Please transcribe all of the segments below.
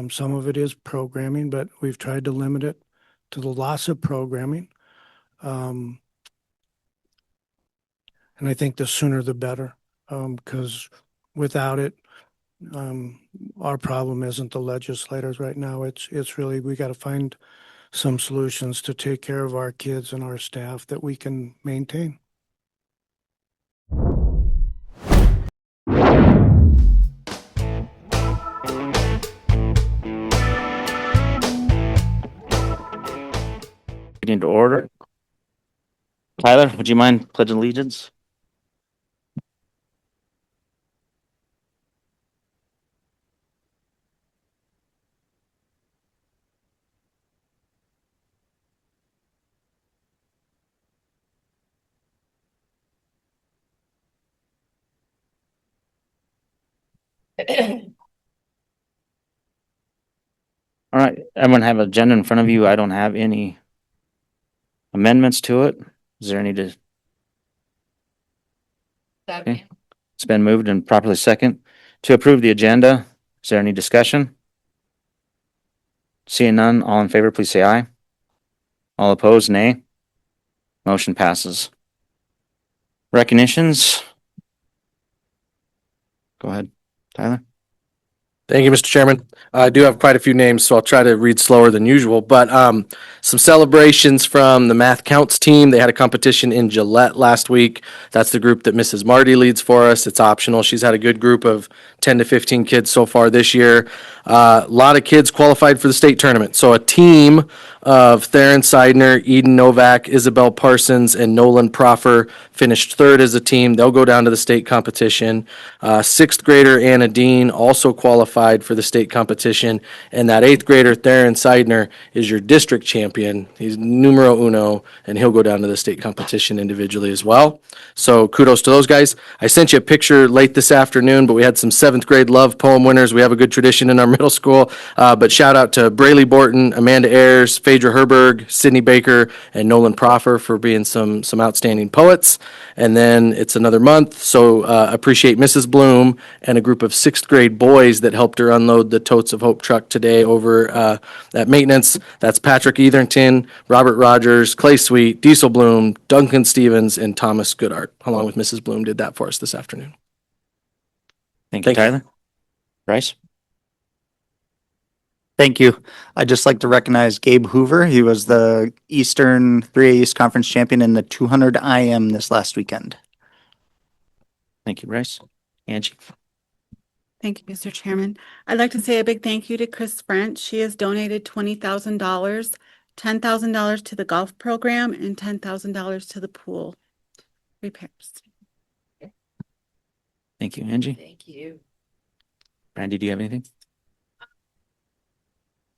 Some of it is programming, but we've tried to limit it to the loss of programming. And I think the sooner the better, because without it, our problem isn't the legislators right now. It's really, we got to find some solutions to take care of our kids and our staff that we can maintain. Getting to order. Tyler, would you mind pledging allegiance? All right, everyone have an agenda in front of you. I don't have any amendments to it. Is there any to? Okay. It's been moved and properly second to approve the agenda. Is there any discussion? Seeing none, all in favor, please say aye. All opposed, nay. Motion passes. Recognitions. Go ahead, Tyler. Thank you, Mr. Chairman. I do have quite a few names, so I'll try to read slower than usual. But some celebrations from the Math Counts team. They had a competition in Gillette last week. That's the group that Mrs. Marty leads for us. It's optional. She's had a good group of 10 to 15 kids so far this year. A lot of kids qualified for the state tournament. So a team of Theron Seidner, Eden Novak, Isabel Parsons, and Nolan Proffer finished third as a team. They'll go down to the state competition. Sixth grader Anna Dean also qualified for the state competition. And that eighth grader Theron Seidner is your district champion. He's numero uno, and he'll go down to the state competition individually as well. So kudos to those guys. I sent you a picture late this afternoon, but we had some seventh grade love poem winners. We have a good tradition in our middle school. But shout out to Braley Borton, Amanda Ayers, Phaedra Herberg, Sydney Baker, and Nolan Proffer for being some outstanding poets. And then it's another month, so appreciate Mrs. Bloom and a group of sixth grade boys that helped her unload the Totes of Hope truck today over at maintenance. That's Patrick Etherington, Robert Rogers, Clay Sweet, Diesel Bloom, Duncan Stevens, and Thomas Goodart, along with Mrs. Bloom, did that for us this afternoon. Thank you, Thank you. Tyler. Bryce? Thank you. I'd just like to recognize Gabe Hoover. He was the Eastern 3A East Conference champion in the 200 IM this last weekend. Thank you, Bryce. Angie? Thank you, Mr. Chairman. I'd like to say a big thank you to Chris French. She has donated $20,000, $10,000 to the golf program, and $10,000 to the pool repairs. Thank you, Angie. Thank you. Brandy, do you have anything?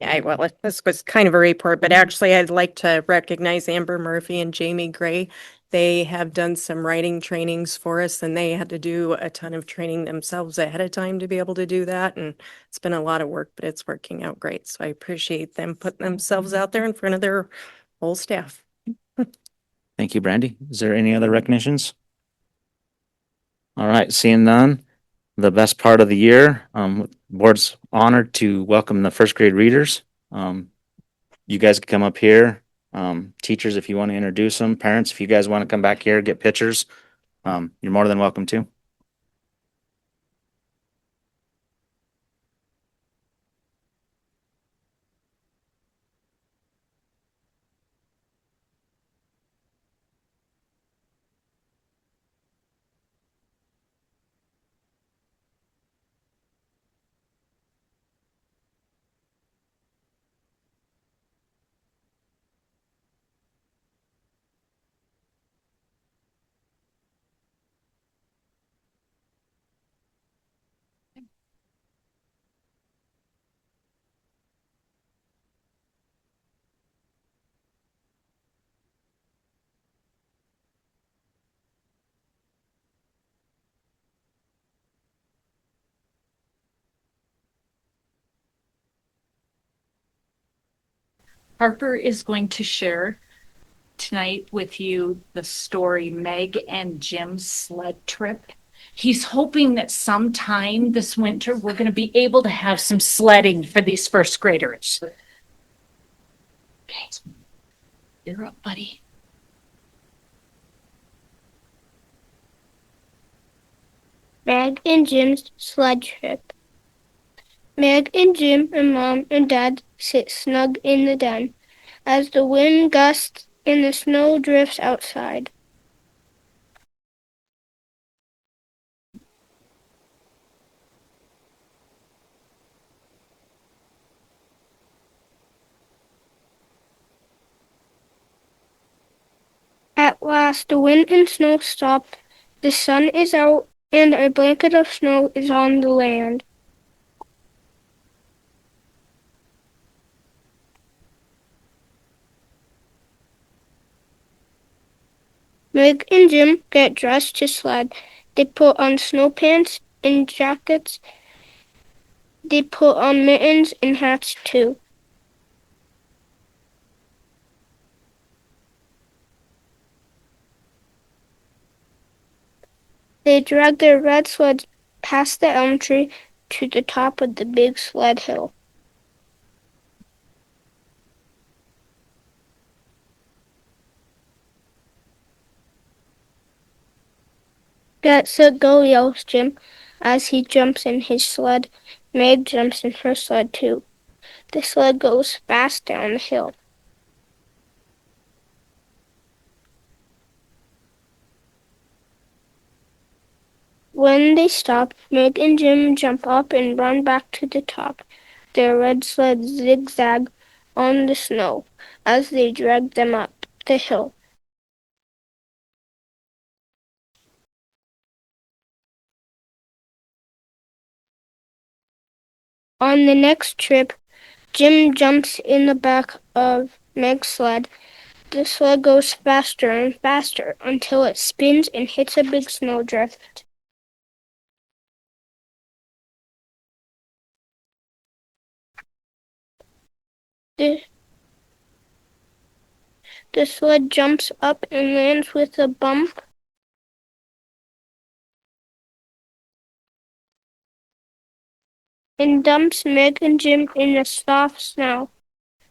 Yeah, well, this was kind of a report, but actually I'd like to recognize Amber Murphy and Jamie Gray. They have done some writing trainings for us, and they had to do a ton of training themselves ahead of time to be able to do that. And it's been a lot of work, but it's working out great. So I appreciate them putting themselves out there in front of their whole staff. Thank you, Brandy. Is there any other recognitions? All right, seeing none, the best part of the year, board's honored to welcome the first grade readers. You guys can come up here. Teachers, if you want to introduce them, parents, if you guys want to come back here, get pictures, you're more than welcome to. Harper is going to share tonight with you the story Meg and Jim's Sled Trip. he's hoping that sometime this winter, we're going to be able to have some sledding for these first graders. Okay. You're up, buddy. Meg and Jim's sled trip. Meg and Jim and Mom and Dad sit snug in the den as the wind gusts and the snow drifts outside. At last, the wind and snow stop. The sun is out, and a blanket of snow is on the land. Meg and Jim get dressed to sled. They put on snow pants and jackets. They put on mittens and hats too. They drag their red sleds past the elm tree to the top of the big sled hill. Get set, go, yells Jim as he jumps in his sled. Meg jumps in her sled too. The sled goes fast down the hill. When they stop, Meg and Jim jump up and run back to the top. Their red sleds zigzag on the snow as they drag them up the hill. On the next trip, Jim jumps in the back of Meg's sled. The sled goes faster and faster until it spins and hits a big snowdrift. The sled jumps up and lands with a bump. And dumps Meg and Jim in the soft snow.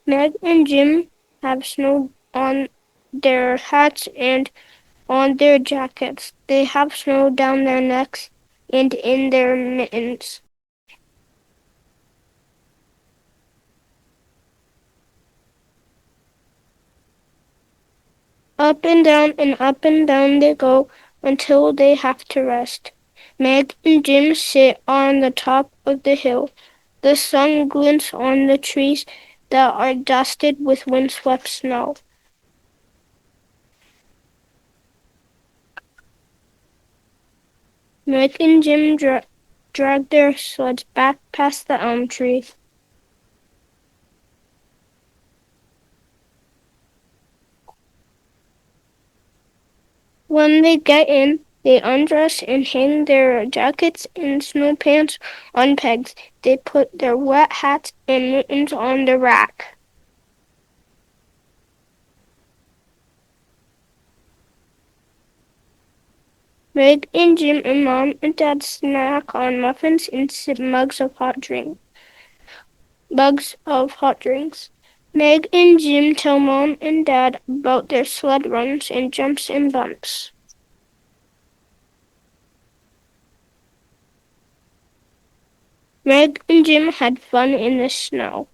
Meg and Jim have snow on their hats and on their jackets. They have snow down their necks and in their mittens. Up and down they go until they have to rest. Meg and Jim sit on the top of the hill. The sun glints on the trees that are dusted with windswept snow. Meg and Jim drag their sleds back past the elm tree. When they get in, they undress and hang their jackets and snow pants on pegs. They put their wet hats and mittens on the rack. Meg and Jim and Mom and Dad snack on muffins and sip mugs of hot drinks. Meg and Jim tell Mom and Dad about their sled runs and jumps and bumps. Meg and Jim had fun in the snow.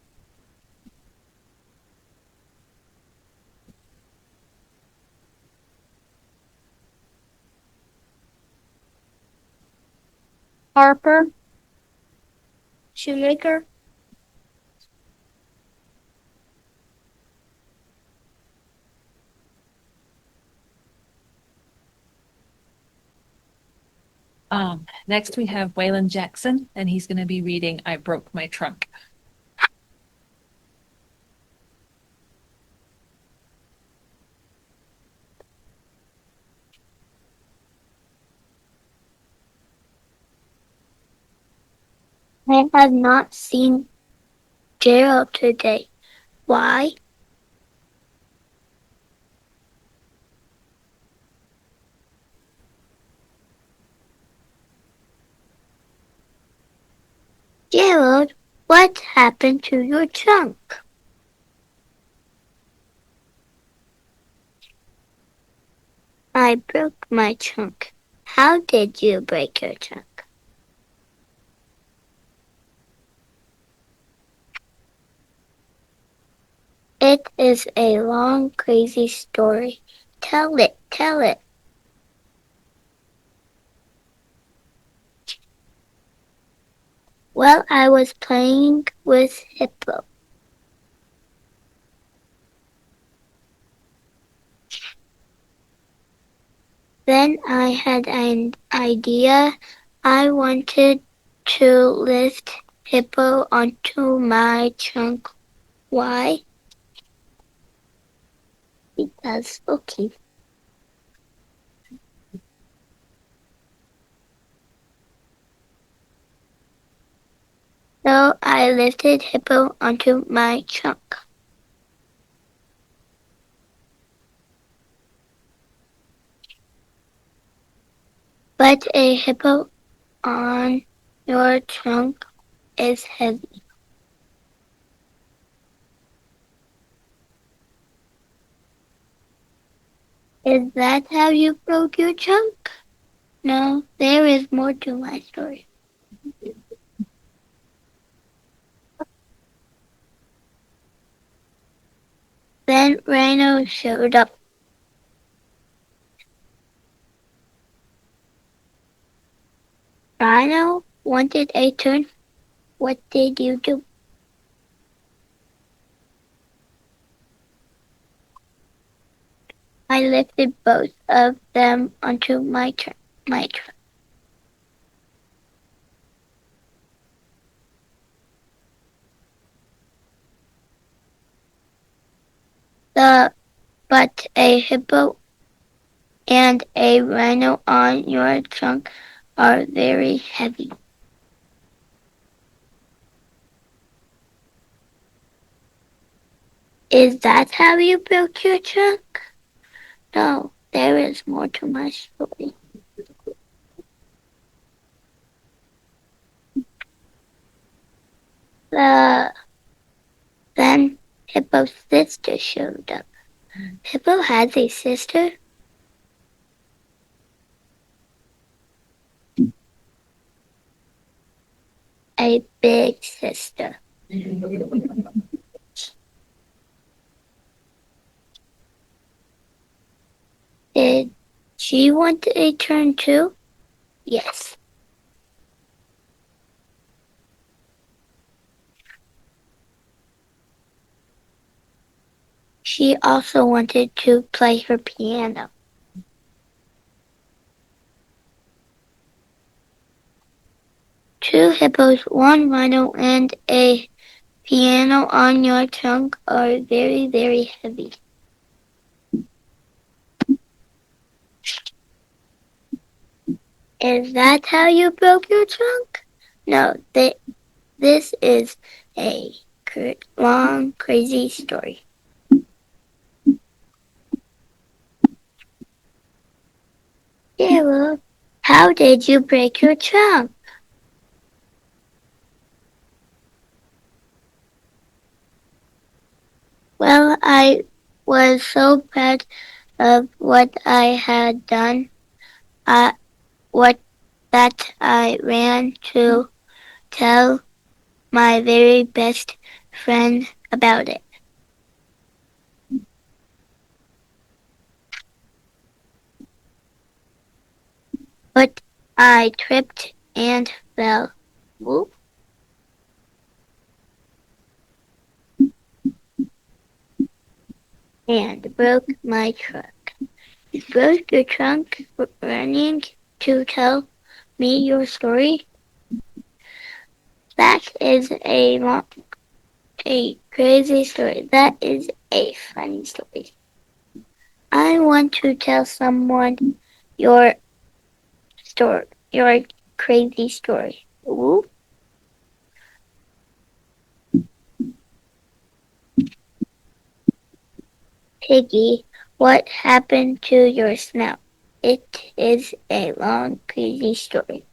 Harper, Shoemaker, Next we have Waylon Jackson, and he's going to be reading I Broke My Trunk. I have not seen Gerald today. Why? Gerald, what happened to your trunk? I broke my trunk. How did you break your trunk? It is a long, crazy story. Tell it, tell it. Well, I was playing with Hippo. Then I had an idea. I wanted to lift Hippo onto my trunk. Why? Because, okay. So I lifted Hippo onto my trunk. But a hippo on your trunk is heavy. Is that how you broke your trunk? No, there is more to my story. Then Rhino showed up. Rhino wanted a turn. What did you do? I lifted both of them onto my trunk. But a hippo and a rhino on your trunk are very heavy. Is that how you broke your trunk? No, there is more to my story. Then Hippo's sister showed up. Hippo has a sister? A big sister. Did she want a turn too? Yes. She also wanted to play her piano. Two hippos, one rhino, and a piano on your trunk are very, very heavy. Is that how you broke your trunk? No, this is a long, crazy story. Gerald, how did you break your trunk? Well, I was so proud of what I had done. What that I ran to tell my very best friend about it. But I tripped and fell. Whoop. And broke my trunk. You broke your trunk running to tell me your story? That is a crazy story. That is a funny story. I want to tell someone your story, your crazy story. Ooh. Piggy, what happened to your snout? It is a long, crazy story.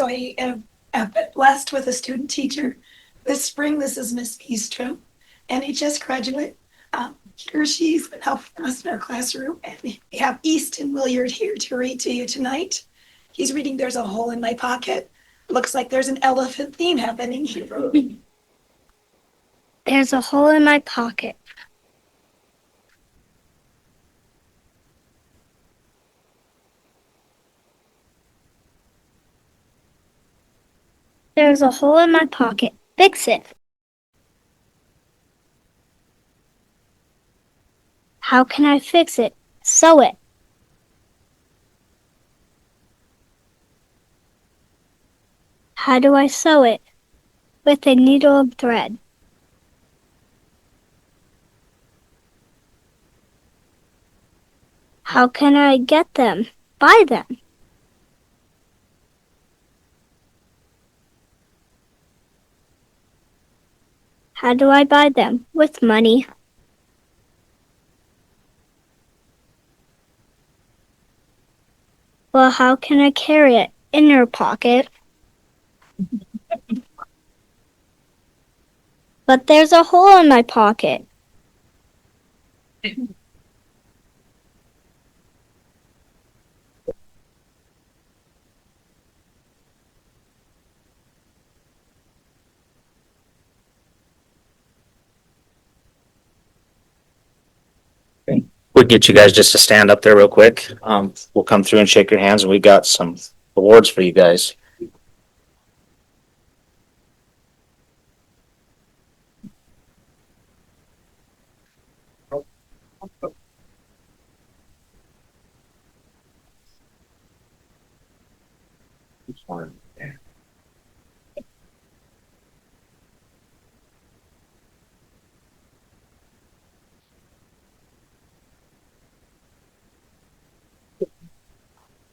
So have been blessed with a student teacher. This spring, this is Miss Eastrom, NHS graduate. He or she's been helping us in our classroom. And we have Easton Williard here to read to you tonight. He's reading There's a Hole in My Pocket. Looks like there's an elephant theme happening here. There's a hole in my pocket. There's a hole in my pocket. Fix it. How can I fix it? Sew it. How do I sew it? With a needle and thread. How can I get them? Buy them. How do I buy them? With money. Well, how can I carry it? In your pocket. But there's a hole in my pocket. We'll get you guys just to stand up there real quick. We'll come through and shake your hands, and we got some awards for you guys.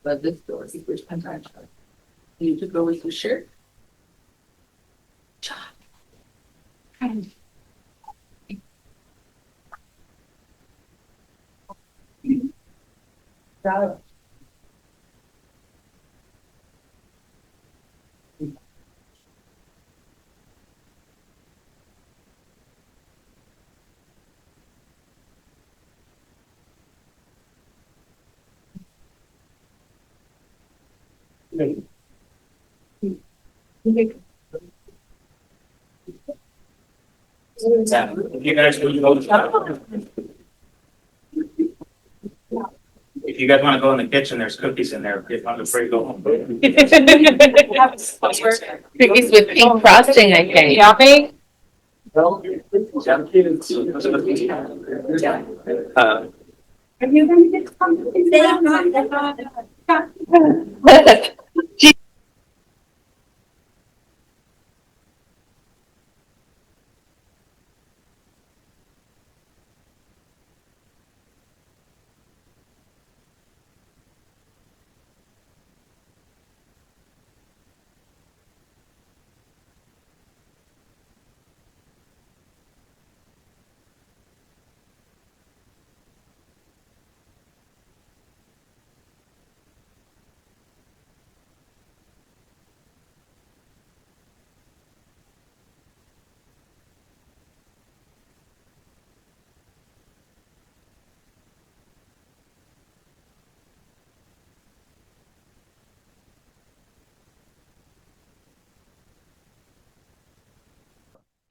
But this door, see which one I you to go with your shirt. John. You guys want to go? If you guys want to go in the kitchen, there's cookies in there. If not, before you go home. Cookies with pink frosting, I think. Yummy. Are you going to get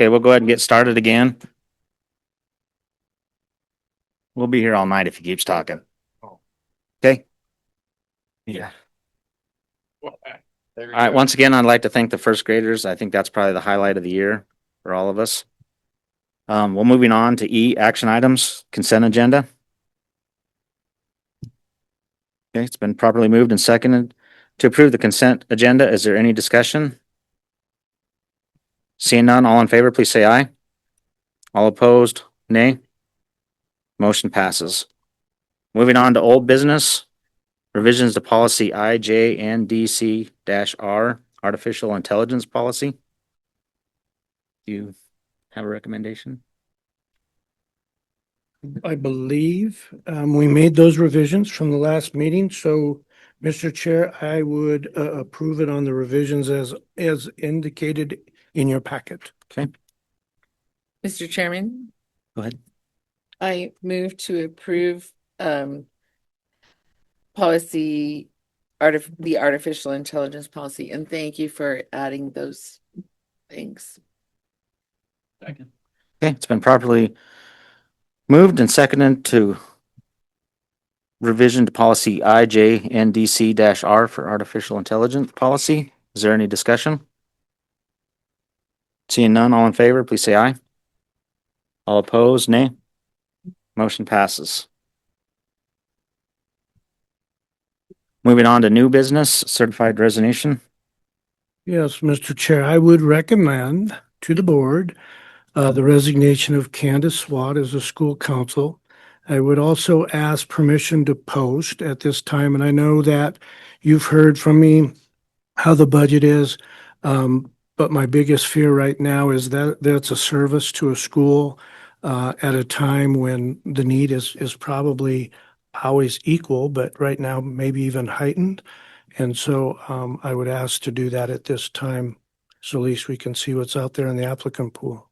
Okay, we'll go ahead and get started again. We'll be here all night if he keeps talking. Okay? Yeah. All right, once again, I'd like to thank the first graders. I think that's probably the highlight of the year for all of us. Well, moving on to E, action items, consent agenda. Okay, it's been properly moved and seconded to approve the consent agenda. Is there any discussion? Seeing none, all in favor, please say aye. All opposed, nay. Motion passes. Moving on to old business, revisions to policy IJNDC-R, artificial intelligence policy. Do you have a recommendation? I believe we made those revisions from the last meeting, so Mr. Chair, I would approve it on the revisions as indicated in your packet. Okay, Mr. Chairman, go ahead. I move to approve policy the artificial intelligence policy, and thank you for adding those things. Okay, it's been properly moved and seconded to revision to policy IJNDC-R for artificial intelligence policy. Is there any discussion? Seeing none, all in favor, please say aye. All opposed, nay. Motion passes. Moving on to new business, certified resignation. Yes, Mr. Chair, I would recommend to the board the resignation of Candace Swat as a school counsel. I would also ask permission to post at this time, and I know that you've heard from me how the budget is, but my biggest fear right now is that that's a service to a school at a time when the need is probably always equal, but right now maybe even heightened. And so I would ask to do that at this time, so at least we can see what's out there in the applicant pool.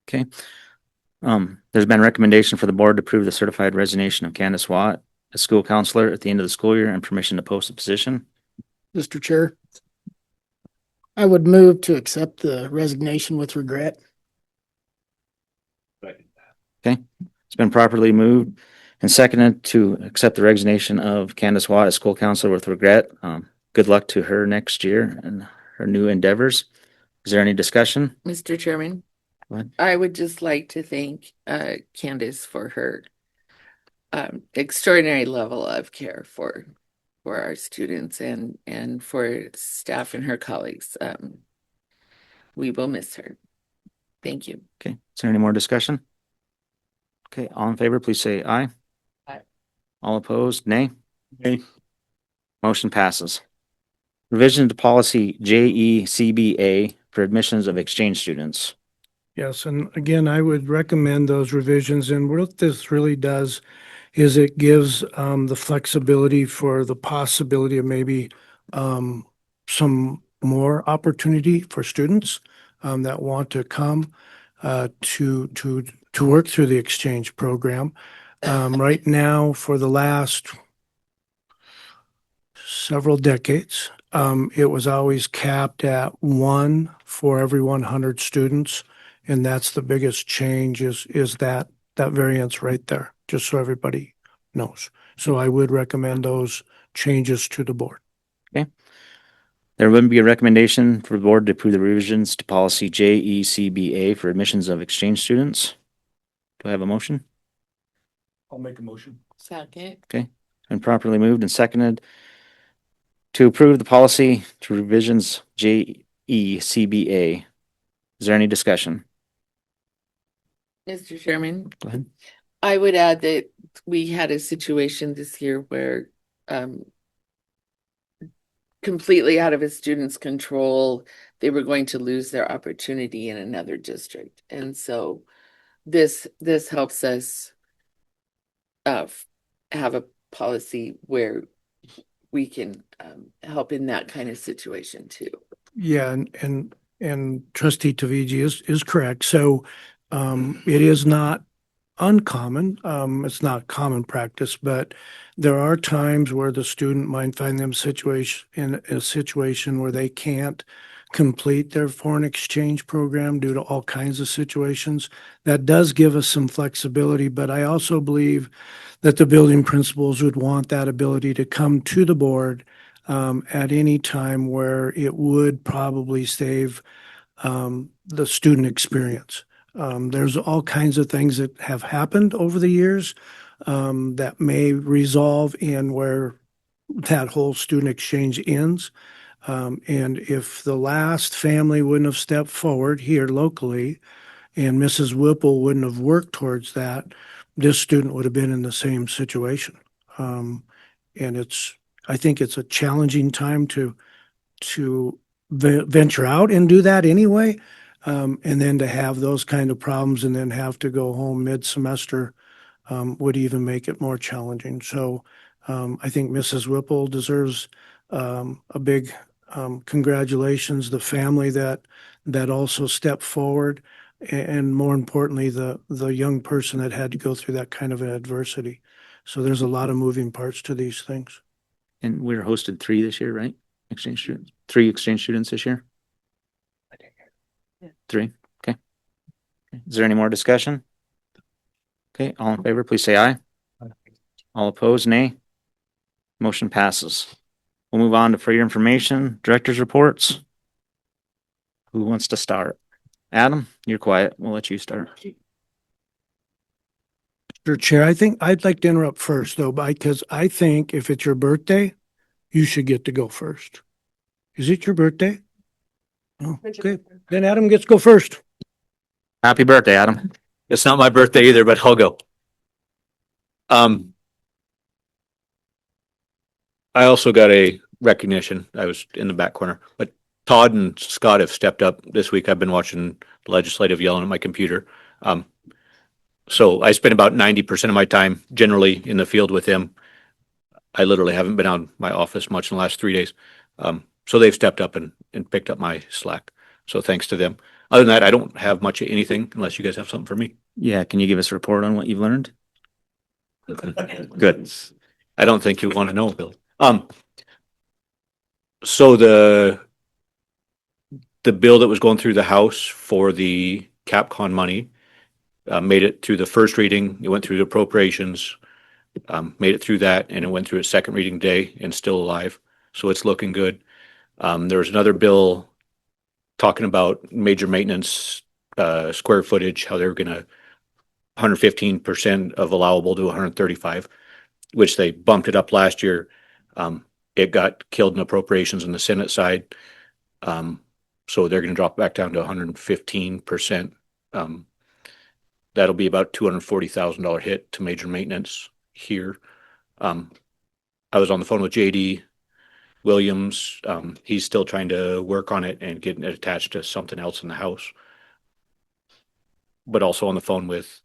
Okay. There's been a recommendation for the board to approve the certified resignation of Candace Watt, a school counselor at the end of the school year, and permission to post the position. Mr. Chair, I would move to accept the resignation with regret. Okay, it's been properly moved and seconded to accept the resignation of Candace Watt as school counselor with regret. Good luck to her next year and her new endeavors. Is there any discussion? Mr. Chairman, Go ahead. I would just like to thank Candace for her extraordinary level of care for our students and for staff and her colleagues. We will miss her. Thank you. Okay, is there any more discussion? Okay, all in favor, please say aye. Aye. All opposed, nay. Nay. Motion passes. Revision to policy JECBA for admissions of exchange students. Yes, and again, I would recommend those revisions. And what this really does is it gives the flexibility for the possibility of maybe some more opportunity for students that want to come to work through the exchange program. Right now, for the last several decades, it was always capped at one for every 100 students. And that's the biggest change is that variance right there, just so everybody knows. So I would recommend those changes to the board. There would be a recommendation for the board to approve the revisions to policy JECBA for admissions of exchange students. Do I have a motion? I'll make a motion. Second. And properly moved and seconded to approve the policy to revisions JECBA. Is there any discussion? Mr. Chairman, Go ahead. I would add that we had a situation this year where completely out of a student's control, they were going to lose their opportunity in another district. And so this helps us have a policy where we can help in that kind of situation too. Yeah, and Trustee Tavigi is correct. So it is not uncommon. It's not common practice, but there are times where the student might find them in a situation where they can't complete their foreign exchange program due to all kinds of situations. That does give us some flexibility, but I also believe that the building principals would want that ability to come to the board at any time where it would probably save the student experience. There's all kinds of things that have happened over the years that may resolve in where that whole student exchange ends. And if the last family wouldn't have stepped forward here locally and Mrs. Whipple wouldn't have worked towards that, this student would have been in the same situation. And I think it's a challenging time to venture out and do that anyway. And then to have those kind of problems and then have to go home mid-semester would even make it more challenging. So I think Mrs. Whipple deserves a big congratulations, the family that also stepped forward, and more importantly, the young person that had to go through that kind of an adversity. So there's a lot of moving parts to these things. And we were hosted 3 this year, right? Exchange students, 3 exchange students this year? 3, okay. Is there any more discussion? Okay, all in favor, please say aye. All opposed, nay. Motion passes. We'll move on to for your information, director's reports. Who wants to start? Adam, you're quiet. We'll let you start. Mr. Chair, I think I'd like to interrupt first though, because I think if it's your birthday, you should get to go first. Is it your birthday? Oh, okay. Then Adam gets to go first. Happy birthday, Adam. It's not my birthday either, but I'll go. I also got a recognition. I was in the back corner, but Todd and Scott have stepped up this week. I've been watching the legislative yelling at my computer. So I spend about 90% of my time generally in the field with them. I literally haven't been out of my office much in the last 3 days. So they've stepped up and picked up my slack. So thanks to them. Other than that, I don't have much of anything unless you guys have something for me. Yeah, can you give us a report on what you've learned? Good. I don't think you want to know, Bill. So the bill that was going through the House for the CapCon money made it through the first reading. It went through the appropriations, made it through that, and it went through its second reading today and still alive. So it's looking good. There was another bill talking about major maintenance square footage, how they were going to 115% of allowable to 135, which they bumped it up last year. It got killed in appropriations on the Senate side. So they're going to drop back down to 115%. That'll be about $240,000 hit to major maintenance here. I was on the phone with JD Williams. He's still trying to work on it and getting it attached to something else in the House. But also on the phone with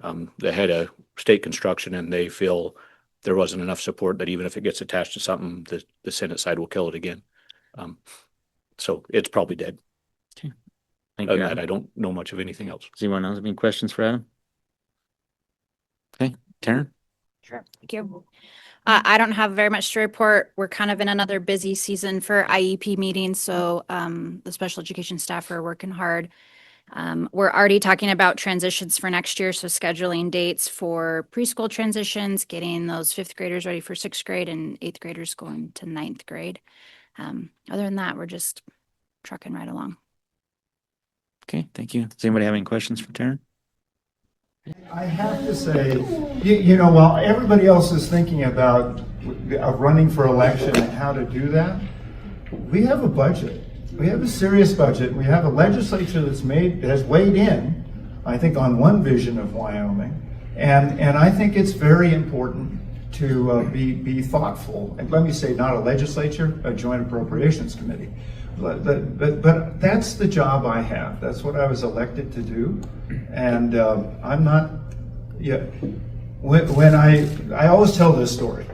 the head of state construction, and they feel there wasn't enough support that even if it gets attached to something, the Senate side will kill it again. So it's probably dead. Thank Other you, than that, Adam. I don't know much of anything else. Does anyone else have any questions for Adam? Okay, Taryn? Sure. Thank you. I don't have very much to report. We're kind of in another busy season for IEP meetings, so the special education staff are working hard. We're already talking about transitions for next year, so scheduling dates for preschool transitions, getting those 5th graders ready for 6th grade and 8th graders going to 9th grade. Other than that, we're just trucking right along. Okay, thank you. Does anybody have any questions for Taryn? I have to say, you know, while everybody else is thinking about running for election and how to do that, we have a budget. We have a serious budget. We have a legislature has weighed in, I think, on one vision of Wyoming, and I think it's very important to be thoughtful. And let me say, not a legislature, a joint appropriations committee. But that's the job I have. That's what I was elected to do, and I'm not. Yeah, when I always tell this story.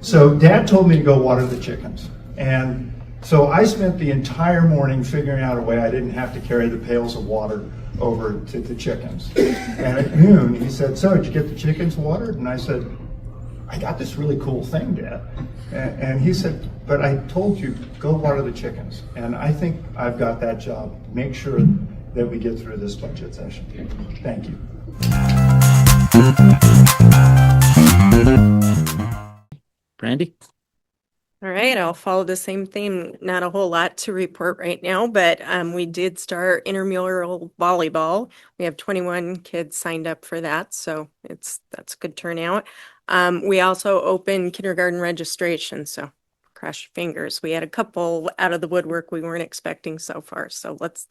So Dad told me to go water the chickens, and so I spent the entire morning figuring out a way I didn't have to carry the pails of water over to the chickens. And at noon, he said, "So, did you get the chickens watered?" And I said, "I got this really cool thing, Dad." And he said, "But I told you, go water the chickens." And I think I've got that job. Make sure that we get through this budget session. Thank you. Brandy? All right, I'll follow the same theme. Not a whole lot to report right now, but we did start intramural volleyball. We have 21 kids signed up for that, so that's a good turnout. We also opened kindergarten registration, so cross your fingers. We had a couple out of the woodwork we weren't expecting so far, so let's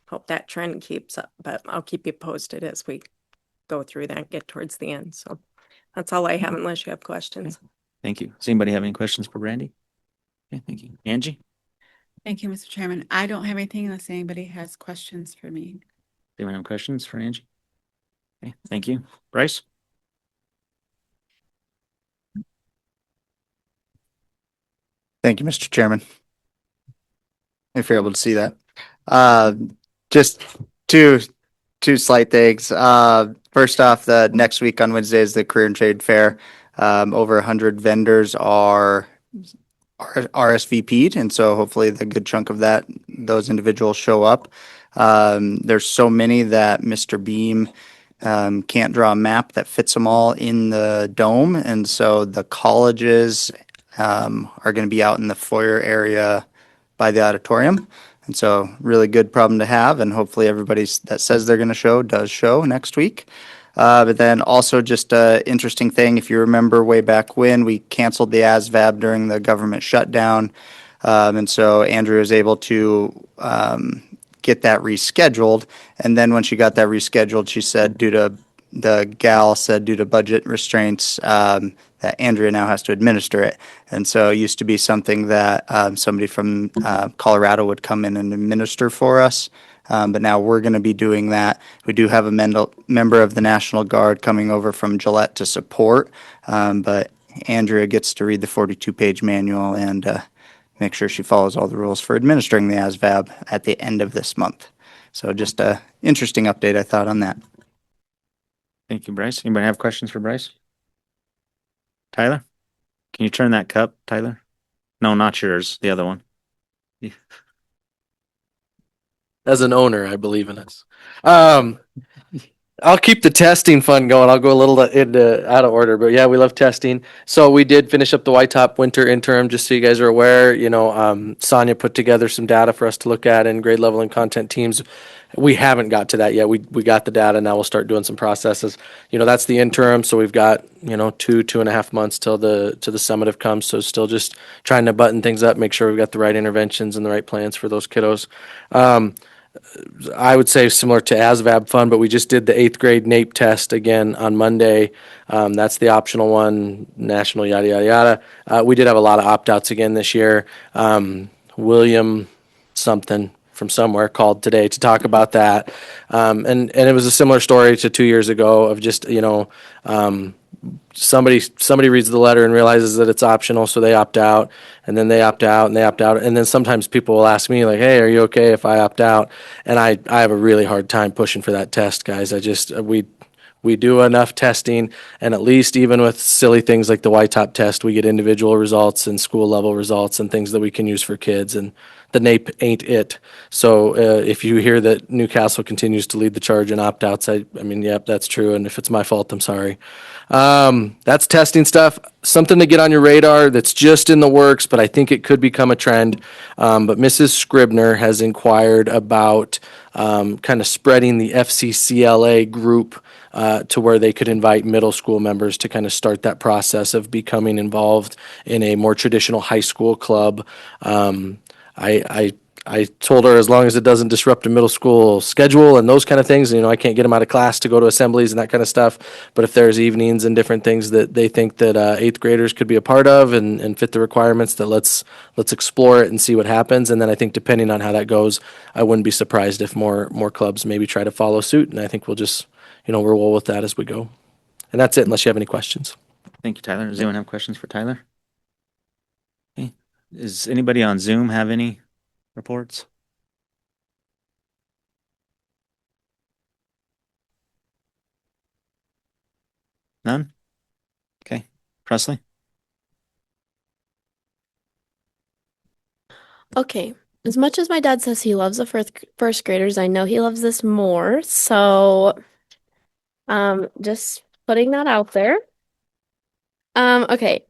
hope that trend keeps up, but I'll keep you posted as we go through that and get towards the end. So that's all I have unless you have questions. Okay. Thank you. Does anybody have any questions for Brandy? Okay, thank you. Angie? Thank you, Mr. Chairman. I don't have anything unless anybody has questions for me. Anyone have questions for Angie? Okay, thank you. Bryce? Thank you, Mr. Chairman. If you're able to see that. Uh, just two slight things. First off, the next week on Wednesday is the Career and Trade Fair. Over 100 vendors are RSVP'd, and so hopefully the good chunk of those individuals show up. There's so many that Mr. Beam can't draw a map that fits them all in the dome, and so the colleges are going to be out in the foyer area by the auditorium. And so, really good problem to have, and hopefully everybody that says they're going to show does show next week. But then also just a interesting thing, if you remember way back when we canceled the ASVAB during the government shutdown, and so Andrea was able to get that rescheduled. And then when she got that rescheduled, she said due to budget restraints, that Andrea now has to administer it. And so it used to be something that somebody from Colorado would come in and administer for us. But now we're going to be doing that. We do have a member of the National Guard coming over from Gillette to support. But Andrea gets to read the 42-page manual and make sure she follows all the rules for administering the ASVAB at the end of this month. So just a interesting update, I thought, on that. Thank you, Bryce. Anybody have questions for Bryce? Tyler? Can you turn that cup, Tyler? No, not yours. The other one. As an owner, I believe in us. I'll keep the testing fun going. I'll go a little into out of order, but yeah, we love testing. So we did finish up the White Top winter interim, just so you guys are aware. Sonia put together some data for us to look at in grade level and content teams. We haven't got to that yet. We got the data. Now we'll start doing some processes. That's the interim. So we've got, 2.5 months till the summative comes. So still just trying to button things up, make sure we've got the right interventions and the right plans for those kiddos. I would say similar to ASVAB fun, but we just did the 8th grade NAEP test again on Monday. That's the optional one, national yada, yada, yada. We did have a lot of opt-outs again this year. William something from somewhere called today to talk about that. And it was a similar story to 2 years ago of just, somebody reads the letter and realizes that it's optional, so they opt out, and then they opt out, and they opt out, and then sometimes people will ask me like, "Hey, are you okay if I opt out?" And I have a really hard time pushing for that test, guys. We do enough testing, and at least even with silly things like the White Top test, we get individual results and school level results and things that we can use for kids, and the NAEP ain't it. So if you hear that Newcastle continues to lead the charge in opt-outs, I mean, yep, that's true, and if it's my fault, I'm sorry. That's testing stuff. Something to get on your radar that's just in the works, but I think it could become a trend. But Mrs. Scribner has inquired about kind of spreading the FCCLA group to where they could invite middle school members to kind of start that process of becoming involved in a more traditional high school club. I told her as long as it doesn't disrupt a middle school schedule and those kind of things, I can't get them out of class to go to assemblies and that kind of stuff. But if there's evenings and different things that they think that 8th graders could be a part of and fit the requirements, that let's explore it and see what happens. And then I think depending on how that goes, I wouldn't be surprised if more clubs maybe try to follow suit. And I think we'll just, we'll roll with that as we go. And that's it, unless you have any questions. Thank you, Tyler. Does anyone have questions for Tyler? Okay. Does anybody on Zoom have any reports? None? Okay. Presley? Okay. As much as my dad says he loves the first graders, I know he loves this more. So, just putting that out there. Okay.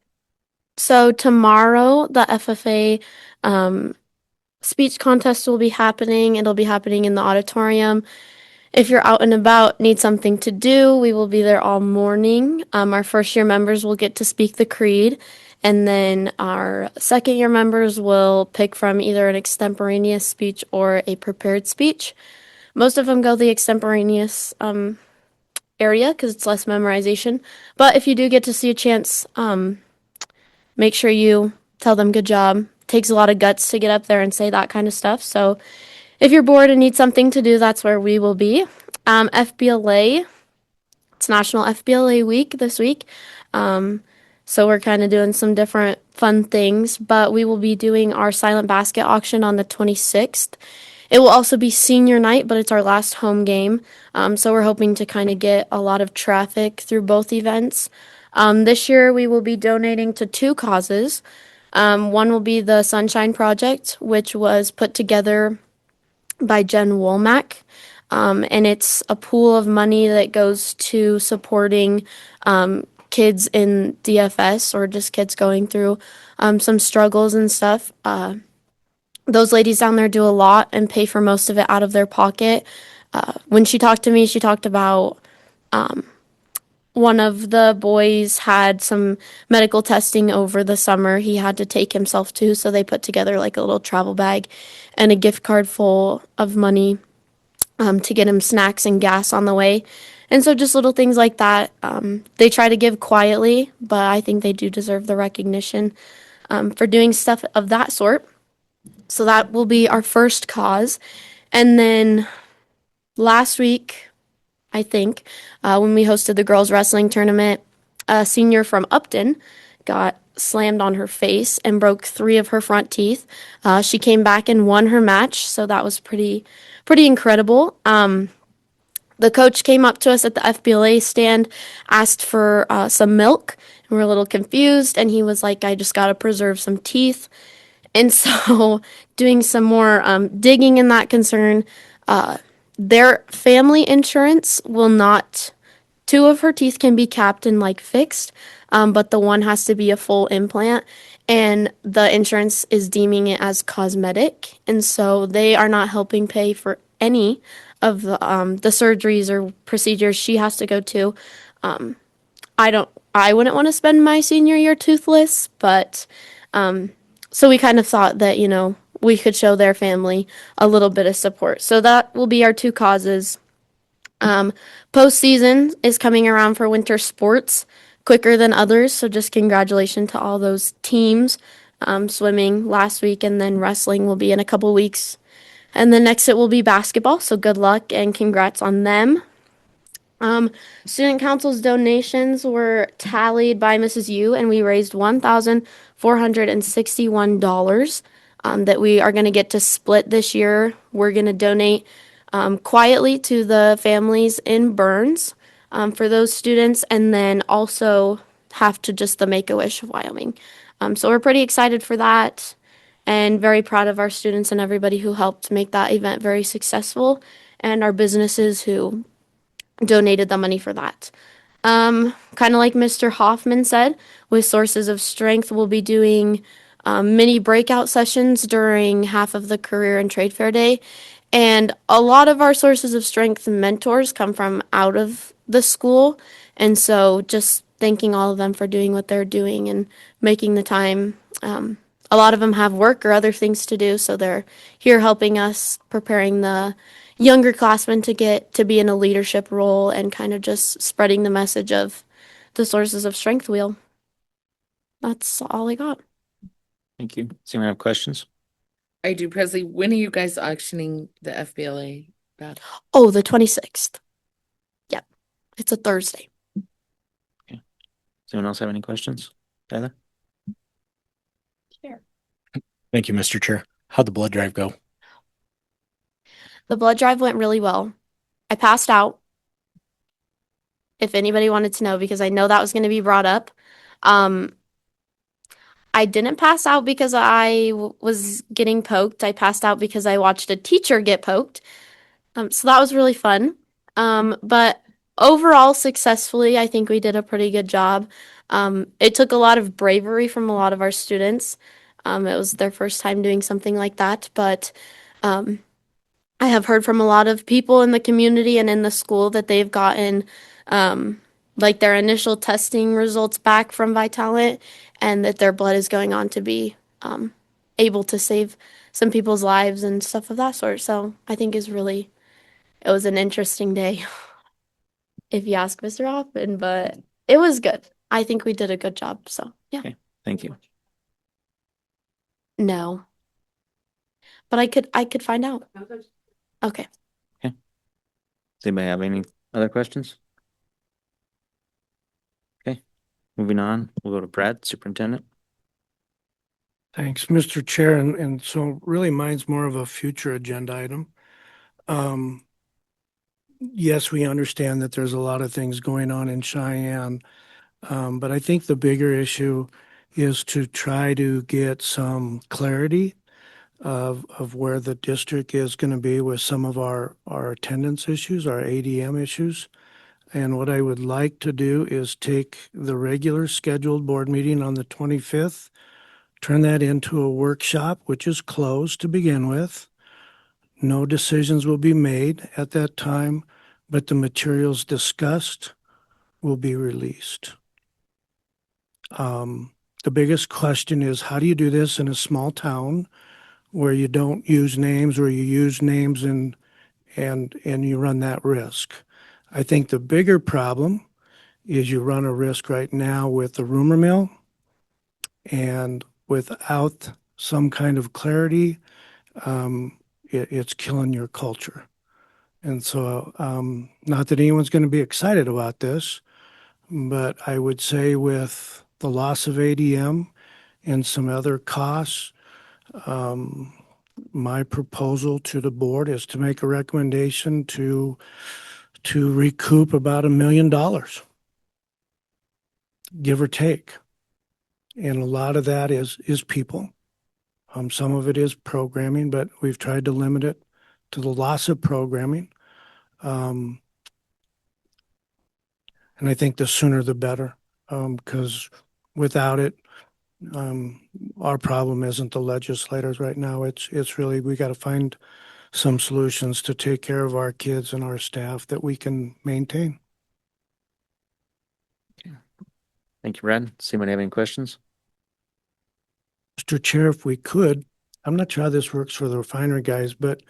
So tomorrow the FFA speech contest will be happening. It'll be happening in the auditorium. If you're out and about, need something to do, we will be there all morning. Our first year members will get to speak the creed, and then our second year members will pick from either an extemporaneous speech or a prepared speech. Most of them go the extemporaneous area because it's less memorization. But if you do get to see a chance, make sure you tell them good job. Takes a lot of guts to get up there and say that kind of stuff. So if you're bored and need something to do, that's where we will be. FBLA, it's National FBLA Week this week. So we're kind of doing some different fun things, but we will be doing our silent basket auction on the 26th. It will also be senior night, but it's our last home game. So we're hoping to kind of get a lot of traffic through both events. This year we will be donating to two causes. One will be the Sunshine Project, which was put together by Jen Womack. And it's a pool of money that goes to supporting kids in DFS or just kids going through some struggles and stuff. Those ladies down there do a lot and pay for most of it out of their pocket. When she talked to me, she talked about one of the boys had some medical testing over the summer he had to take himself to, so they put together like a little travel bag and a gift card full of money to get him snacks and gas on the way. And so just little things like that. They try to give quietly, but I think they do deserve the recognition for doing stuff of that sort. So that will be our first cause. And then last week, I think, when we hosted the girls' wrestling tournament, a senior from Upton got slammed on her face and broke 3 of her front teeth. She came back and won her match, so that was pretty incredible. The coach came up to us at the FBLA stand, asked for some milk, and we're a little confused, and he was like, I just got to preserve some teeth. And so, doing some more digging in that concern, their family insurance will not. 2 of her teeth can be capped and like fixed, but the one has to be a full implant, and the insurance is deeming it as cosmetic, and so they are not helping pay for any of the surgeries or procedures she has to go to. I wouldn't want to spend my senior year toothless, but so we kind of thought that, we could show their family a little bit of support. So that will be our 2 causes. Postseason is coming around for winter sports quicker than others, so just congratulations to all those teams. Swimming last week, and then wrestling will be in a couple weeks. And then next it will be basketball, so good luck and congrats on them. Student council's donations were tallied by Mrs. Yu, and we raised $1,461 that we are going to get to split this year. We're going to donate quietly to the families in Burns for those students, and then also have to just the Make-A-Wish of Wyoming. So we're pretty excited for that and very proud of our students and everybody who helped make that event very successful, and our businesses who donated the money for that. Kind of like Mr. Hoffman said, with Sources of Strength, we'll be doing mini breakout sessions during half of the career and trade fair day. And a lot of our Sources of Strength mentors come from out of the school. And so just thanking all of them for doing what they're doing and making the time. A lot of them have work or other things to do, so they're here helping us, preparing the younger classmen to get to be in a leadership role and kind of just spreading the message of the Sources of Strength wheel. That's all I got. Thank you. Does anyone have questions? I do, Presley. When are you guys auctioning the FBLA back? Oh, the 26th. Yep. It's a Thursday. Does anyone else have any questions? Tyler? Thank you, Mr. Chair. How'd the blood drive go? The blood drive went really well. I passed out, if anybody wanted to know, because I know that was going to be brought up. I didn't pass out because I was getting poked. I passed out because I watched a teacher get poked. So that was really fun. But overall, successfully, I think we did a pretty good job. It took a lot of bravery from a lot of our students. It was their first time doing something like that, but I have heard from a lot of people in the community and in the school that they've gotten like their initial testing results back from Vitalant, and that their blood is going on to be able to save some people's lives and stuff of that sort. So I think it was an interesting day, if you ask Mr. Hoffman, but it was good. I think we did a good job. So yeah. Okay, thank you. No. But I could find out. Okay. Does anybody have any other questions? Okay. Moving on, we'll go to Brad, Superintendent. Thanks, Mr. Chair, and so really mine's more of a future agenda item. Yes, we understand that there's a lot of things going on in Cheyenne, but I think the bigger issue is to try to get some clarity of where the district is going to be with some of our attendance issues, our ADM issues. And what I would like to do is take the regular scheduled board meeting on the 25th, turn that into a workshop, which is closed to begin with. No decisions will be made at that time, but the materials discussed will be released. The biggest question is, how do you do this in a small town where you don't use names, or you use names and you run that risk? I think the bigger problem is you run a risk right now with the rumor mill, and without some kind of clarity, it's killing your culture. And so, not that anyone's going to be excited about this, but I would say with the loss of ADM and some other costs, my proposal to the board is to make a recommendation to recoup about $1 million, give or take. And a lot of that is people. Some of it is programming, but we've tried to limit it to the loss of programming. And I think the sooner the better, because without it, our problem isn't the legislators right now. It's really, we got to find some solutions to take care of our kids and our staff that we can maintain. Thank you, Brad. Does anyone have any questions? Mr. Chair, if we could, I'm not sure how this works for the refinery guys, but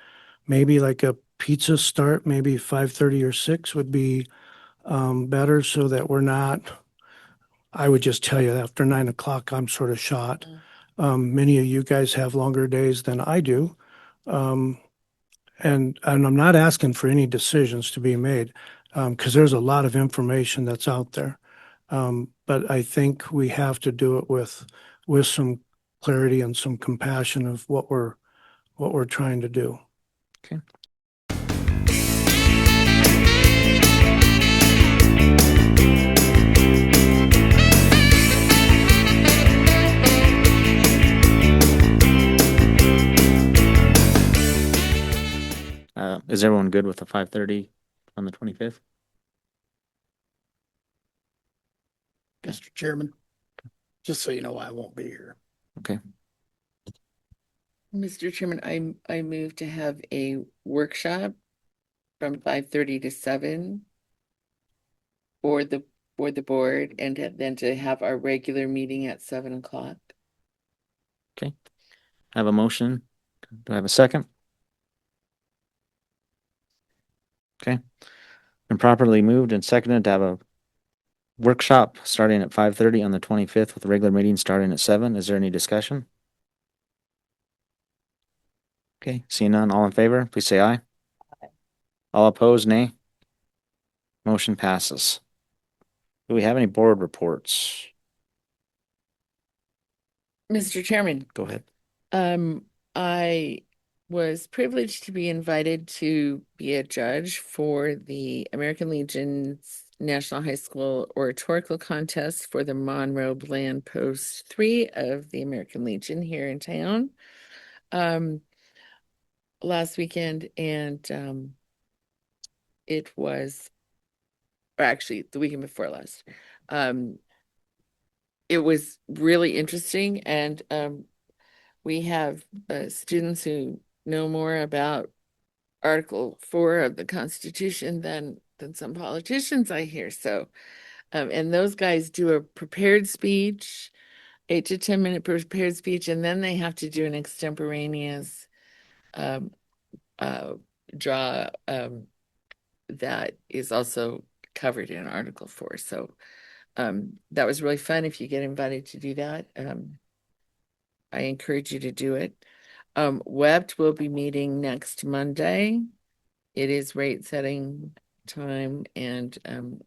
maybe like a pizza start, maybe 5:30 or 6 would be better, so that we're not, I would just tell you, after 9 o'clock, I'm sort of shot. Many of you guys have longer days than I do. And I'm not asking for any decisions to be made, because there's a lot of information that's out there. But I think we have to do it with some clarity and some compassion of what we're trying to do. Okay. Is everyone good with the 5:30 on the 25th? Mr. Chairman, just so you know, I won't be here. Okay. Mr. Chairman, I move to have a workshop from 5:30 to 7 for the board, and then to have our regular meeting at 7 o'clock. Okay. I have a motion. Do I have a second? Okay. And properly moved and seconded to have a workshop starting at 5:30 on the 25th with the regular meeting starting at 7. Is there any discussion? Okay, seeing none, all in favor, please say aye. All opposed, nay. Motion passes. Do we have any board reports? Mr. Chairman, Go ahead. I was privileged to be invited to be a judge for the American Legion's National High School Oratorical Contest for the Monroe Bland Post 3 of the American Legion here in town last weekend, and it was, or actually the weekend before last. It was really interesting, and we have students who know more about Article 4 of the Constitution than some politicians I hear. So, and those guys do a prepared speech, 8 to 10 minute prepared speech, and then they have to do an extemporaneous draw that is also covered in Article 4. So that was really fun. If you get invited to do that, I encourage you to do it. WEPT will be meeting next Monday. It is rate setting time, and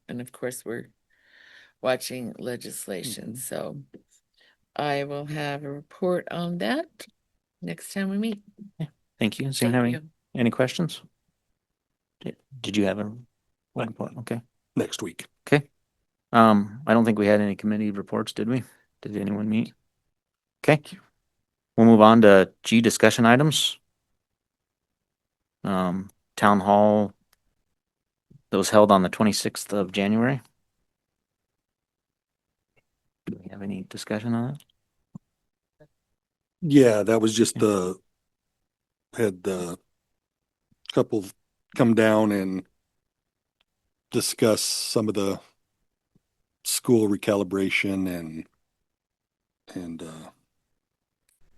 of course we're watching legislation. So I will have a report on that next time we meet. Thank you. Does anyone have Thank you. any questions? Did you have a report? Okay. Next week. Okay. I don't think we had any committee reports, did we? Did anyone meet? Okay. We'll move on to G, discussion items. Town hall that was held on the 26th of January. Do we have any discussion on it? Yeah, that was just had the couple come down and discuss some of the school recalibration and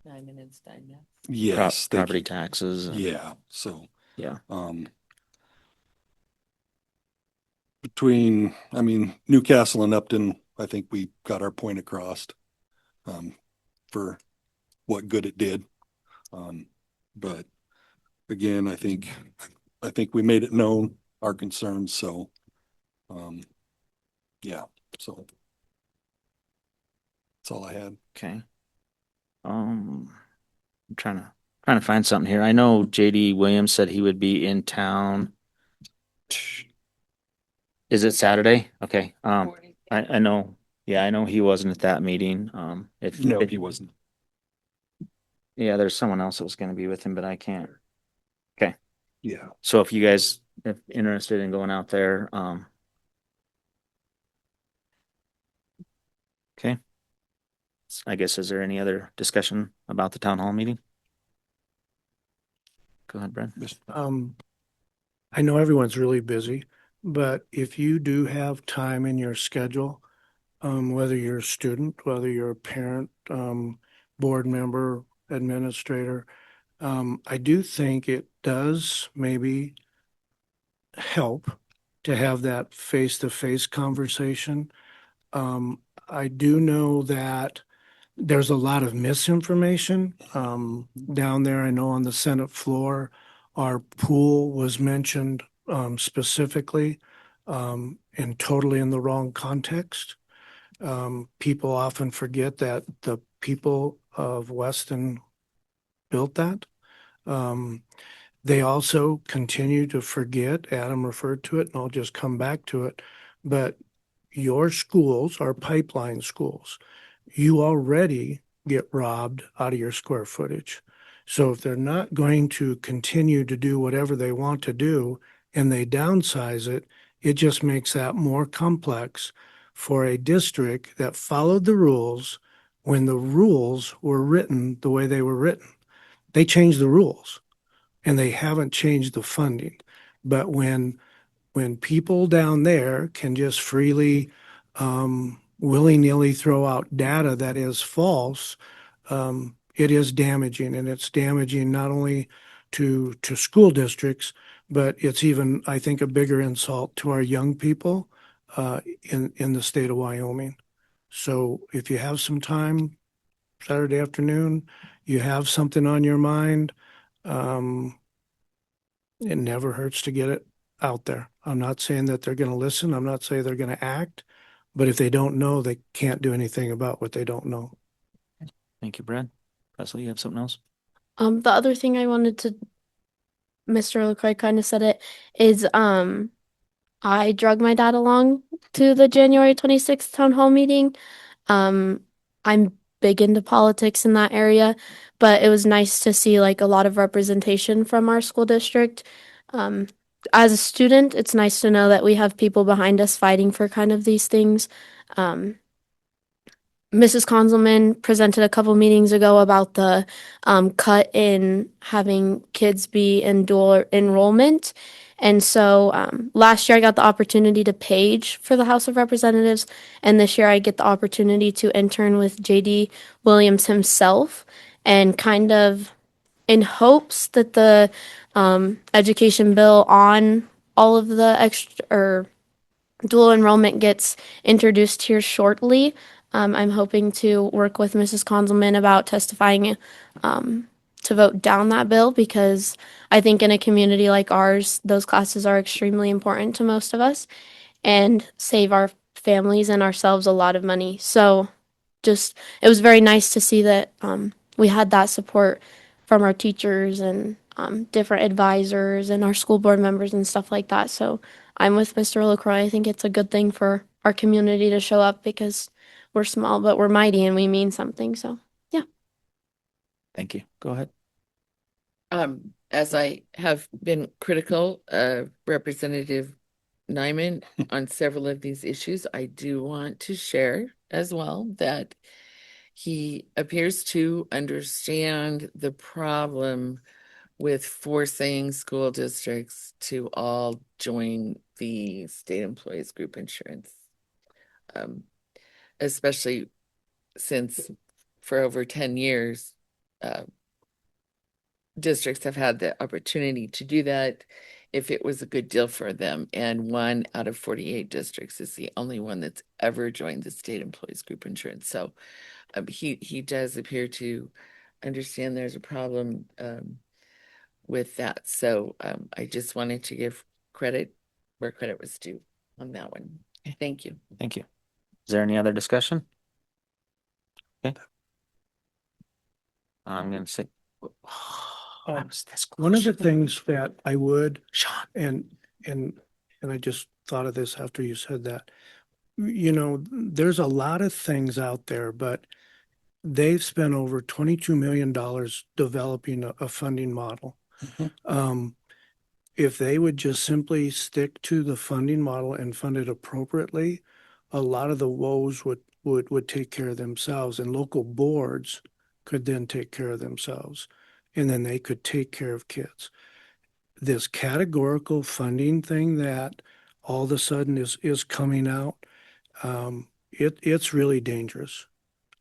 Diamond and Steinmetz. yes, thank Property you. taxes. Yeah, so Yeah. Between, I mean, Newcastle and Upton, I think we got our point across for what good it did. But again, I think we made it known our concerns. So, yeah, so that's all I had. Okay. I'm trying to find something here. I know JD Williams said he would be in town. Is it Saturday? Okay. I know. Yeah, I know he wasn't at that meeting. No, he wasn't. Yeah, there's someone else that was going to be with him, but I can't. Okay. Yeah. So if you guys are interested in going out there, okay. I guess, is there any other discussion about the town hall meeting? Go ahead, Brent. I know everyone's really busy, but if you do have time in your schedule, whether you're a student, whether you're a parent, board member, administrator, I do think it does maybe help to have that face-to-face conversation. I do know that there's a lot of misinformation down there. I know on the Senate floor, our pool was mentioned specifically and totally in the wrong context. People often forget that the people of Weston built that. They also continue to forget, Adam referred to it, and I'll just come back to it, but your schools are pipeline schools. You already get robbed out of your square footage. So if they're not going to continue to do whatever they want to do and they downsize it, it just makes that more complex for a district that followed the rules when the rules were written the way they were written. They changed the rules and they haven't changed the funding. But when people down there can just freely willy-nilly throw out data that is false, it is damaging, and it's damaging not only to school districts, but it's even, I think, a bigger insult to our young people in the state of Wyoming. So if you have some time, Saturday afternoon, you have something on your mind, it never hurts to get it out there. I'm not saying that they're going to listen. I'm not saying they're going to act, but if they don't know, they can't do anything about what they don't know. Thank you, Brad. Presley, you have something else? The other thing I wanted to, Mr. LaCroix kind of said it, is I drug my dad along to the January 26th town hall meeting. I'm big into politics in that area, but it was nice to see like a lot of representation from our school district. As a student, it's nice to know that we have people behind us fighting for kind of these things. Mrs. Konzelman presented a couple meetings ago about the cut in having kids be in dual enrollment. And so last year I got the opportunity to page for the House of Representatives, and this year I get the opportunity to intern with JD Williams himself, and kind of in hopes that the education bill on all of the extra or dual enrollment gets introduced here shortly. I'm hoping to work with Mrs. Konzelman about testifying to vote down that bill, because I think in a community like ours, those classes are extremely important to most of us and save our families and ourselves a lot of money. So just, it was very nice to see that we had that support from our teachers and different advisors and our school board members and stuff like that. So I'm with Mr. LaCroix. I think it's a good thing for our community to show up because we're small, but we're mighty and we mean something. So yeah. Thank you. Go ahead. As I have been critical of Representative Nyman on several of these issues, I do want to share as well that he appears to understand the problem with forcing school districts to all join the state employees group insurance. Especially since for over 10 years, districts have had the opportunity to do that if it was a good deal for them. And 1 out of 48 districts is the only one that's ever joined the state employees group insurance. So he does appear to understand there's a problem with that. So I just wanted to give credit where credit was due on that one. Thank you. Thank you. Is there any other discussion? Okay. I'm gonna say. One of the things that I would, and I just thought of this after you said that, you know, there's a lot of things out there, but they've spent over $22 million developing a funding model. If they would just simply stick to the funding model and fund it appropriately, a lot of the woes would take care of themselves, and local boards could then take care of themselves, and then they could take care of kids. This categorical funding thing that all of a sudden is coming out, it's really dangerous.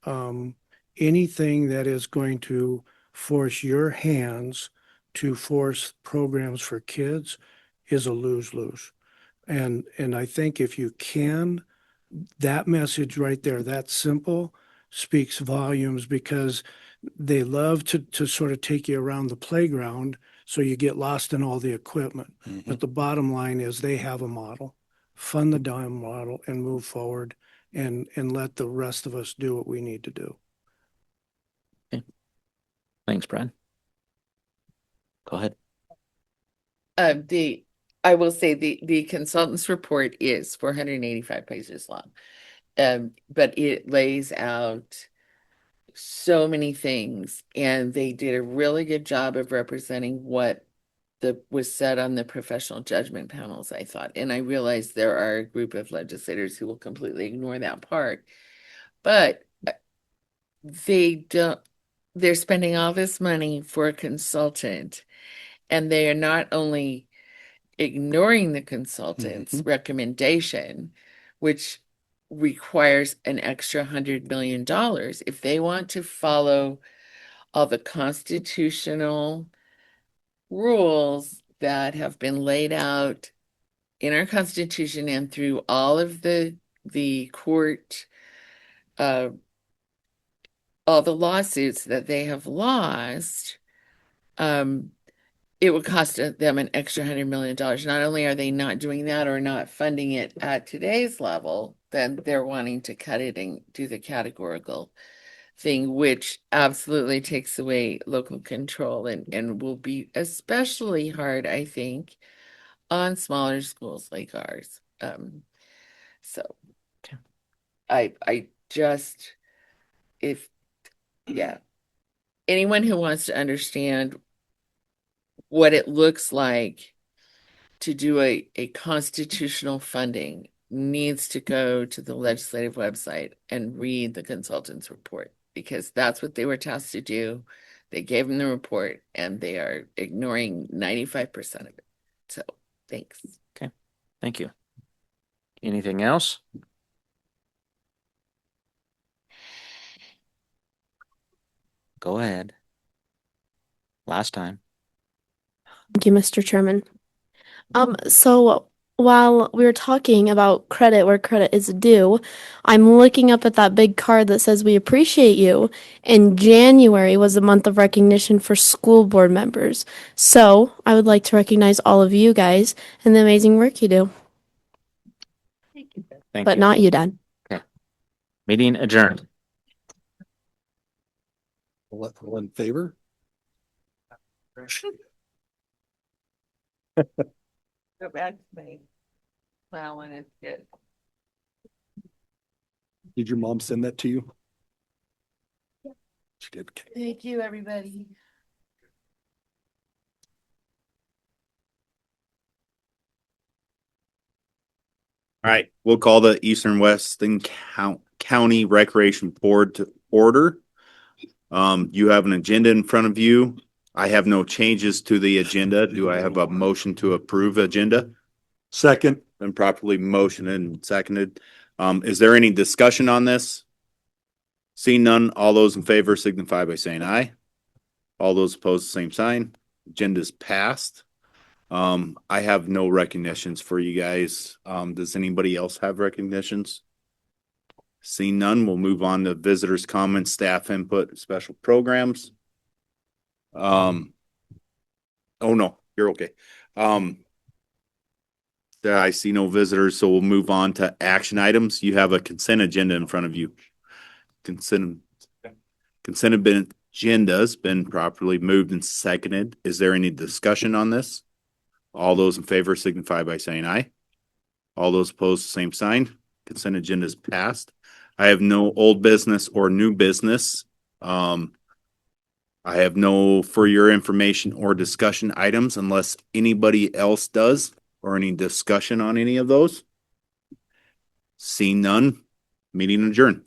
Anything that is going to force your hands to force programs for kids is a lose-lose. And I think if you can, that message right there, that simple, speaks volumes, because they love to sort of take you around the playground so you get lost in all the equipment. But the bottom line is they have a model. Fund the dime model and move forward and let the rest of us do what we need to do. Thanks, Brad. Go ahead. I will say the consultant's report is 485 pages long. But it lays out so many things, and they did a really good job of representing what was said on the professional judgment panels, I thought. And I realize there are a group of legislators who will completely ignore that part, but they're spending all this money for a consultant, and they are not only ignoring the consultant's recommendation, which requires an extra $100 million. If they want to follow all the constitutional rules that have been laid out in our Constitution and through all of the court, all the lawsuits that they have lost, it would cost them an extra $100 million. Not only are they not doing that or not funding it at today's level, then they're wanting to cut it and do the categorical thing, which absolutely takes away local control and will be especially hard, I think, on smaller schools like ours. So I just, anyone who wants to understand what it looks like to do a constitutional funding needs to go to the legislative website and read the consultant's report, because that's what they were tasked to do. They gave them the report and they are ignoring 95% of it. So thanks. Okay. Thank you. Anything else? Go ahead. Last time. Thank you, Mr. Chairman. So while we were talking about credit where credit is due, I'm looking up at that big card that says we appreciate you. And January was the month of recognition for school board members. So I would like to recognize all of you guys and the amazing work you do. Thank but you. not you, Dad. Meeting adjourned. All in favor? Go back to me. Well, when it's good. Did your mom send that to you? She did. Okay. Thank you, everybody. All right, we'll call the Eastern Weston County Recreation Board to order. You have an agenda in front of you. I have no changes to the agenda. Do I have a motion to approve agenda? Second. Been properly motioned and seconded. Is there any discussion on this? Seeing none, all those in favor signify by saying aye. All those opposed, same sign. Agenda's passed. I have no recognitions for you guys. Does anybody else have recognitions? Seeing none, we'll move on to visitors' comments, staff input, special programs. Oh no, you're okay. There, I see no visitors, so we'll move on to action items. You have a consent agenda in front of you. Consent agenda's been properly moved and seconded. Is there any discussion on this? All those in favor signify by saying aye. All those opposed, same sign. Consent agenda is passed. I have no old business or new business. I have no for your information or discussion items unless anybody else does or any discussion on any of those. Seeing none, meeting adjourned.